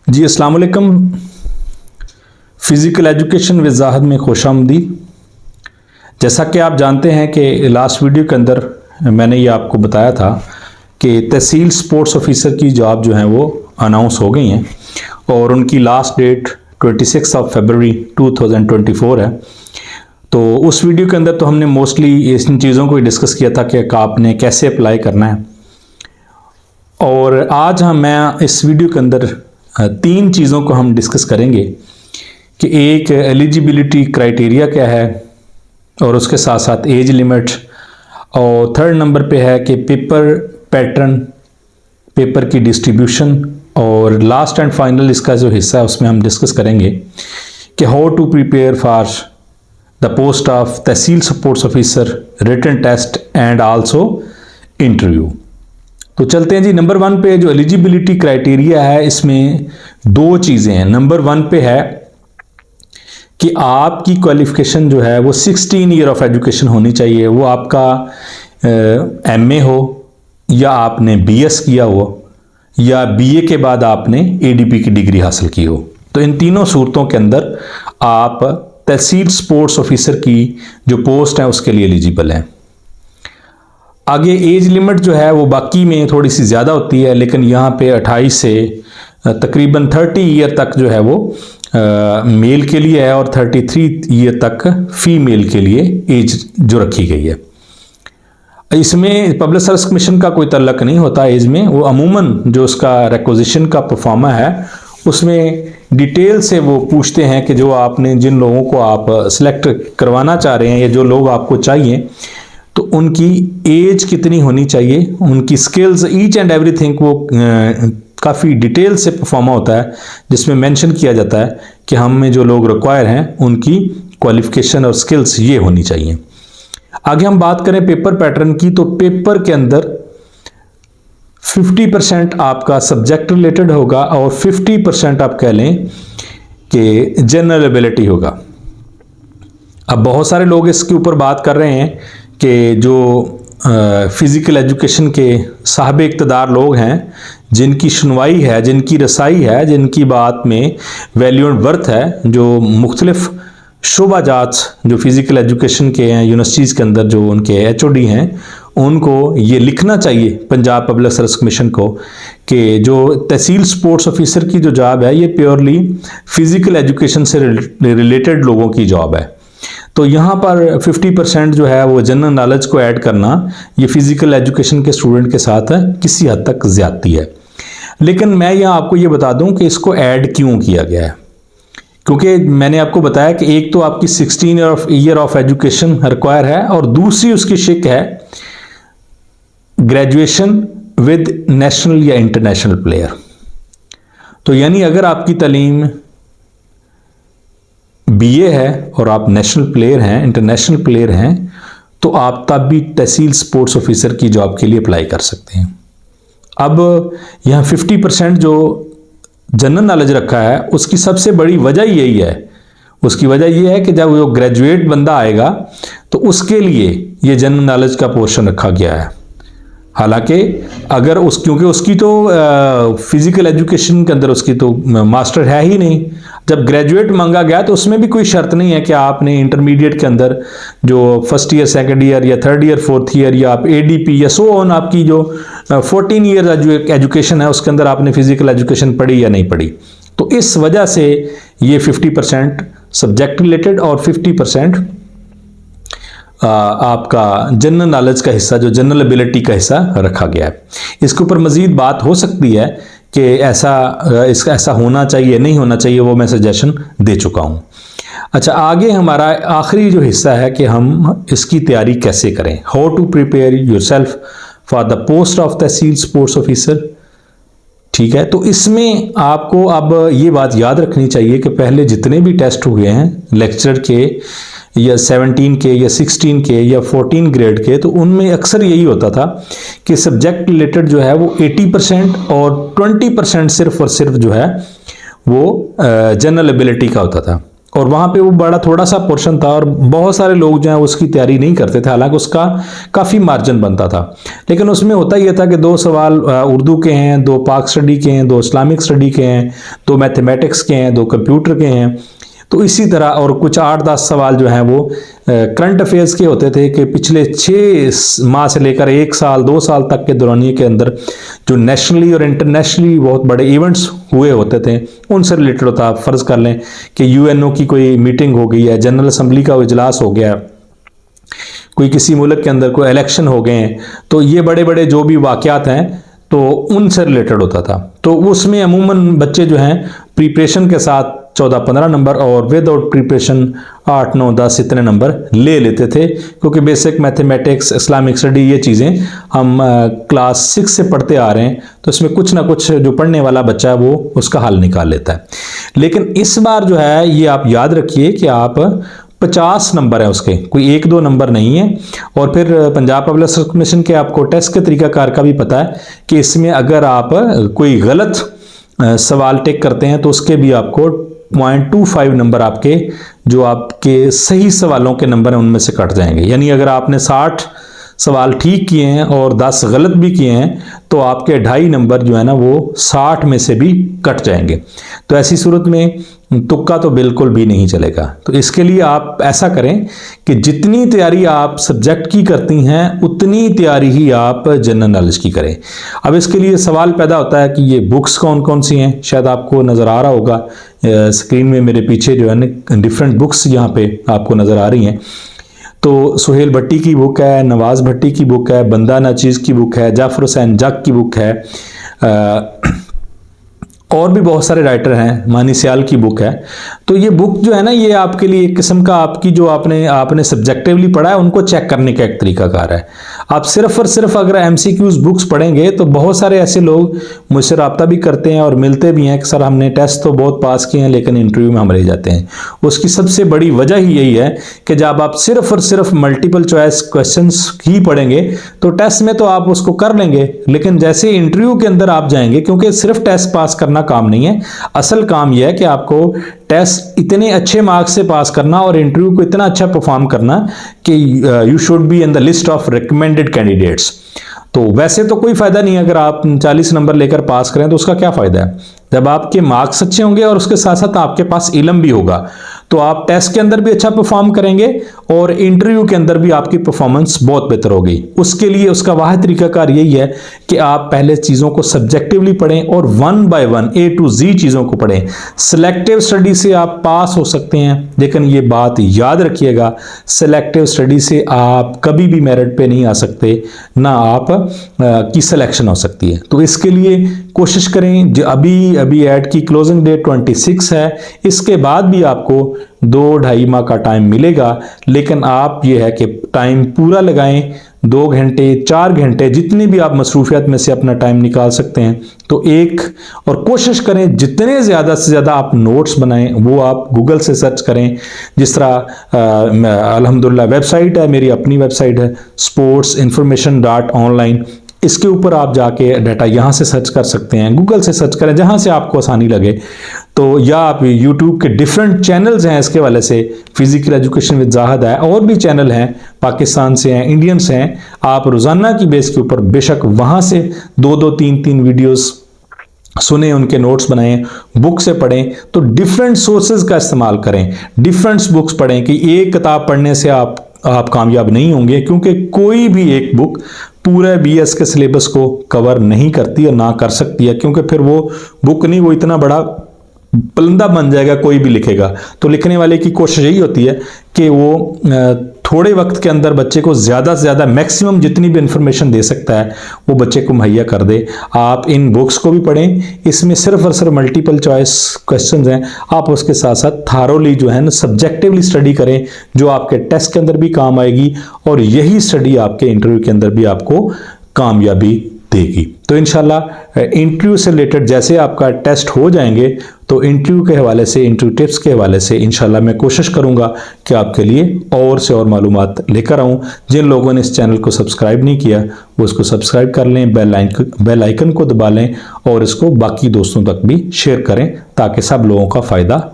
जी अस्सलाम वालेकुम। Physical education with Zahid में खुशामदीद। जैसा कि आप जानते हैं कि लास्ट वीडियो के अंदर मैंने ये आपको बताया था कि तहसील स्पोर्ट्स ऑफिसर की जॉब जो है वो अनाउंस हो गई हैं और उनकी लास्ट डेट 26 फरवरी 2024 है। तो उस वीडियो के अंदर तो हमने मोस्टली इन चीज़ों को ही डिस्कस किया था कि आपने कैसे अप्लाई करना है। और आज मैं इस वीडियो के अंदर तीन चीज़ों को हम डिस्कस करेंगे कि एक एलिजिबिलिटी क्राइटेरिया क्या है और उसके साथ साथ एज लिमिट, और थर्ड नंबर पे है कि पेपर पैटर्न, पेपर की डिस्ट्रीब्यूशन, और लास्ट एंड फाइनल इसका जो हिस्सा है उसमें हम डिस्कस करेंगे कि how to prepare for the post of tehsil sports officer, written test and also interview. तो चलते हैं जी। नंबर वन पे जो एलिजिबिलिटी क्राइटेरिया है इसमें दो चीज़ें हैं। नंबर वन पे है कि आपकी क्वालिफिकेशन जो है वो 16 ईयर ऑफ एजुकेशन होनी चाहिए। वो आपका एमए हो या आपने बीएस किया हो या बीए के बाद आपने एडीपी की डिग्री हासिल की हो। तो इन तीनों सूरतों के अंदर आप तहसील स्पोर्ट्स ऑफिसर की जो पोस्ट है उसके लिए एलिजिबल हैं। आगे एज लिमिट जो है वो बाकी में थोड़ी सी ज़्यादा होती है, लेकिन यहाँ पे 28 से तकरीबन 30 ईयर तक जो है वो मेल के लिए है और 33 ईयर तक फीमेल के लिए एज जो रखी गई है। इसमें पब्लिक सर्विस कमीशन का कोई तल्लक नहीं होता एज में। वो अमूमन जो उसका रिक्वेजिशन का परफॉर्मा है उसमें डिटेल से वो पूछते हैं कि जो आपने जिन लोगों को आप सिलेक्ट करवाना चाह रहे हैं या जो लोग आपको चाहिए तो उनकी एज कितनी होनी चाहिए, उनकी स्किल्स, ईच एंड एवरीथिंग वो काफ़ी डिटेल से परफॉर्मा होता है जिसमें मेंशन किया जाता है कि हम में जो लोग रिक्वायर हैं उनकी क्वालिफिकेशन और स्किल्स ये होनी चाहिए। आगे हम बात करें पेपर पैटर्न की, तो पेपर के अंदर 50% आपका सब्जेक्ट रिलेटेड होगा और 50% आप कह लें कि जनरल एबिलिटी होगा। अब बहुत सारे लोग इसके ऊपर बात कर रहे हैं कि जो फिज़िकल एजुकेशन के साहब इक़्तिदार लोग हैं, जिनकी सुनवाई है, जिनकी रसाई है, जिनकी बात में वैल्यू एंड वर्थ है, जो मुख्तलिफ शोबाजात जो फिज़िकल एजुकेशन के हैं यूनिवर्सिटीज़ के अंदर जो उनके एचओडी हैं, उनको ये लिखना चाहिए पंजाब पब्लिक सर्विस कमीशन को कि जो तहसील स्पोर्ट्स ऑफिसर की जो जॉब है ये प्योरली फिज़िकल एजुकेशन से रिलेटेड लोगों की जॉब है। तो यहाँ पर 50% जो है वो जनरल नॉलेज को ऐड करना ये फिज़िकल एजुकेशन के स्टूडेंट के साथ किसी हद तक ज़्यादती है। लेकिन मैं यहाँ आपको ये बता दूँ कि इसको ऐड क्यों किया गया है, क्योंकि मैंने आपको बताया कि एक तो आपकी 16 ईयर ऑफ एजुकेशन रिक्वायर है और दूसरी उसकी शिक है ग्रेजुएशन विद नेशनल या इंटरनेशनल प्लेयर। तो यानी अगर आपकी तालीम बीए है और आप नेशनल प्लेयर हैं, इंटरनेशनल प्लेयर हैं, तो आप तब भी तहसील स्पोर्ट्स ऑफिसर की जॉब के लिए अप्लाई कर सकते हैं। अब यहाँ 50% जो जनरल नॉलेज रखा है उसकी सबसे बड़ी वजह यही है। उसकी वजह यह है कि जब वो ग्रेजुएट बंदा आएगा तो उसके लिए ये जनरल नॉलेज का पोर्शन रखा गया है। हालांकि अगर क्योंकि उसकी तो फिज़िकल एजुकेशन के अंदर उसकी तो मास्टर है ही नहीं। जब ग्रेजुएट मांगा गया तो उसमें भी कोई शर्त नहीं है कि आपने इंटरमीडिएट के अंदर जो फर्स्ट ईयर, सेकंड ईयर या थर्ड ईयर, फोर्थ ईयर या आप एडीपी या सो ऑन आपकी जो 14 ईयर एजुकेशन है उसके अंदर आपने फिज़िकल एजुकेशन पढ़ी या नहीं पढ़ी। तो इस वजह से ये 50% सब्जेक्ट रिलेटेड और 50% आपका जनरल नॉलेज का हिस्सा, जो जनरल एबिलिटी का हिस्सा रखा गया है। इसके ऊपर मज़ीद बात हो सकती है कि ऐसा होना चाहिए, नहीं होना चाहिए, वो मैं सजेशन दे चुका हूँ। अच्छा, आगे हमारा आखिरी जो हिस्सा है कि हम इसकी तैयारी कैसे करें, how to prepare yourself for the post of tehsil sports officer. ठीक है, तो इसमें आपको अब ये बात याद रखनी चाहिए कि पहले जितने भी टेस्ट हुए हैं लेक्चरर के या 17 के या 16 के या 14 ग्रेड के, तो उनमें अक्सर यही होता था कि सब्जेक्ट रिलेटेड जो है वो 80% और 20% सिर्फ और सिर्फ जो है वो जनरल एबिलिटी का होता था। और वहाँ पे वो बड़ा थोड़ा सा पोर्शन था और बहुत सारे लोग जो हैं उसकी तैयारी नहीं करते थे, हालांकि उसका काफ़ी मार्जिन बनता था। लेकिन उसमें होता यह था कि 2 सवाल उर्दू के हैं, 2 पाक स्टडी के हैं, 2 इस्लामिक स्टडी के हैं, 2 मैथमेटिक्स के हैं, 2 कंप्यूटर के हैं। तो इसी तरह और कुछ 8-10 सवाल जो हैं वो करंट अफेयर्स के होते थे कि पिछले 6 माह से लेकर 1 साल 2 साल तक के दौरानिए के अंदर जो नेशनली और इंटरनेशनली बहुत बड़े इवेंट्स हुए होते थे उनसे रिलेटेड होता। आप फर्ज कर लें कि यूएनओ की कोई मीटिंग हो गई है, जनरल असम्बली का इजलास हो गया, कोई किसी मुल्क के अंदर कोई इलेक्शन हो गए हैं, तो ये बड़े बड़े जो भी वाक़यात हैं तो उनसे रिलेटेड होता था। तो उसमें अमूमन बच्चे जो हैं प्रिपरेशन के साथ 14-15 नंबर और विदाउट प्रिपरेशन 8-9-10 इतने नंबर ले लेते थे, क्योंकि बेसिक मैथमेटिक्स, इस्लामिक स्टडी ये चीज़ें हम क्लास 6 से पढ़ते आ रहे हैं, तो इसमें कुछ ना कुछ जो पढ़ने वाला बच्चा है वो उसका हल निकाल लेता है। लेकिन इस बार जो है ये आप याद रखिए कि आप 50 नंबर है उसके, कोई 1-2 नंबर नहीं है। और फिर पंजाब पब्लिक सर्विस कमीशन के आपको टेस्ट के तरीकाकार का भी पता है कि इसमें अगर आप कोई गलत सवाल टिक करते हैं तो उसके भी आपको 0.25 नंबर आपके जो आपके सही सवालों के नंबर हैं उनमें से कट जाएंगे। यानी अगर आपने 60 सवाल ठीक किए हैं और 10 गलत भी किए हैं तो आपके 2.5 नंबर जो है ना वो 60 में से भी कट जाएंगे। तो ऐसी सूरत में तुक्का तो बिल्कुल भी नहीं चलेगा। तो इसके लिए आप ऐसा करें कि जितनी तैयारी आप सब्जेक्ट की करती हैं उतनी तैयारी ही आप जनरल नॉलेज की करें। अब इसके लिए सवाल पैदा होता है कि ये बुक्स कौन कौन सी हैं, शायद आपको नज़र आ रहा होगा स्क्रीन में मेरे पीछे जो है डिफरेंट बुक्स यहाँ पे आपको नज़र आ रही हैं। तो सुहेल भट्टी की बुक है, नवाज भट्टी की बुक है, बंदा नाचीज़ की बुक है, जाफर हुसैन जग की बुक है, और भी बहुत सारे राइटर हैं, मानी सियाल की बुक है। तो ये बुक जो है ना ये आपके लिए एक किस्म का आपकी जो आपने सब्जेक्टिवली पढ़ा है उनको चेक करने का एक तरीकाकार है। आप सिर्फ और सिर्फ अगर एमसीक्यूज बुक्स पढ़ेंगे तो बहुत सारे ऐसे लोग मुझसे रब्ता भी करते हैं और मिलते भी हैं कि सर हमने टेस्ट तो बहुत पास किए हैं लेकिन इंटरव्यू में हम रह जाते हैं। उसकी सबसे बड़ी वजह ही यही है कि जब आप सिर्फ और सिर्फ मल्टीपल चॉइस क्वेश्चंस ही पढ़ेंगे तो टेस्ट में तो आप उसको कर लेंगे, लेकिन जैसे इंटरव्यू के अंदर आप जाएंगे, क्योंकि सिर्फ टेस्ट पास करना काम नहीं है, असल काम यह है कि आपको टेस्ट इतने अच्छे मार्क्स से पास करना और इंटरव्यू को इतना अच्छा परफॉर्म करना कि you should be in the list of recommended candidates. तो वैसे तो कोई फायदा नहीं है अगर आप 40 नंबर लेकर पास करें तो उसका क्या फायदा है, जब आपके मार्क्स अच्छे होंगे और उसके साथ साथ आपके पास इल्म भी होगा तो आप टेस्ट के अंदर भी अच्छा परफॉर्म करेंगे और इंटरव्यू के अंदर भी आपकी परफॉर्मेंस बहुत बेहतर होगी। उसके लिए उसका वाहिद तरीकाकार यही है कि आप पहले चीज़ों को सब्जेक्टिवली पढ़ें और 1 by 1 A to Z चीज़ों को पढ़ें। सिलेक्टिव स्टडी से आप पास हो सकते हैं, लेकिन ये बात याद रखिएगा सिलेक्टिव स्टडी से आप कभी भी मेरिट पे नहीं आ सकते, ना आप की सिलेक्शन हो सकती है। तो इसके लिए कोशिश करें, जो अभी ऐड की क्लोजिंग डेट 26 है, इसके बाद भी आपको 2-2.5 माह का टाइम मिलेगा, लेकिन आप ये है कि टाइम पूरा लगाएं, 2 घंटे 4 घंटे जितनी भी आप मसरूफियत में से अपना टाइम निकाल सकते हैं तो और कोशिश करें जितने ज़्यादा से ज़्यादा आप नोट्स बनाएं, वो आप गूगल से सर्च करें। जिस तरह अल्हम्दुलिल्लाह वेबसाइट है, मेरी अपनी वेबसाइट है sportsinformation.online, इसके ऊपर आप जाके डाटा यहाँ से सर्च कर सकते हैं, गूगल से सर्च करें, जहाँ से आपको आसानी लगे। तो या आप यूट्यूब के डिफरेंट चैनल्स हैं इसके वाले से, फिजिकल एजुकेशन विद जाहिद है, और भी चैनल हैं पाकिस्तान से हैं, इंडियंस हैं, आप रोज़ाना की बेस के ऊपर बेशक वहाँ से 2-2 3-3 वीडियोस सुने, उनके नोट्स बनाएं, बुक से पढ़ें। तो डिफरेंट सोर्सेज का इस्तेमाल करें, डिफरेंट बुक्स पढ़ें कि एक किताब पढ़ने से आप कामयाब नहीं होंगे, क्योंकि कोई भी एक बुक पूरे बीएस के सिलेबस को कवर नहीं करती और ना कर सकती है, क्योंकि फिर वो बुक नहीं, वो इतना बड़ा पलंदा बन जाएगा कोई भी लिखेगा। तो लिखने वाले की कोशिश यही होती है कि वो थोड़े वक्त के अंदर बच्चे को ज़्यादा से ज़्यादा मैक्सिमम जितनी भी इंफॉर्मेशन दे सकता है वो बच्चे को मुहैया कर दे। आप इन बुक्स को भी पढ़ें, इसमें सिर्फ और सिर्फ मल्टीपल चॉइस क्वेश्चंस हैं, आप उसके साथ साथ थारोली जो है ना सब्जेक्टिवली स्टडी करें, जो आपके टेस्ट के अंदर भी काम आएगी और यही स्टडी आपके इंटरव्यू के अंदर भी आपको कामयाबी देगी। तो इंशाल्लाह इंटरव्यू से रिलेटेड जैसे आपका टेस्ट हो जाएंगे तो इंटरव्यू के हवाले से, इंटरव्यू टिप्स के हवाले से इंशाल्लाह मैं कोशिश करूंगा कि आपके लिए और से और मालूमात लेकर आऊं। जिन लोगों ने इस चैनल को सब्सक्राइब नहीं किया वो इसको सब्सक्राइब कर लें, बेल आइकन को दबा लें और इसको बाकी दोस्तों तक भी शेयर करें ताकि सब लोगों का फ़ायदा हो।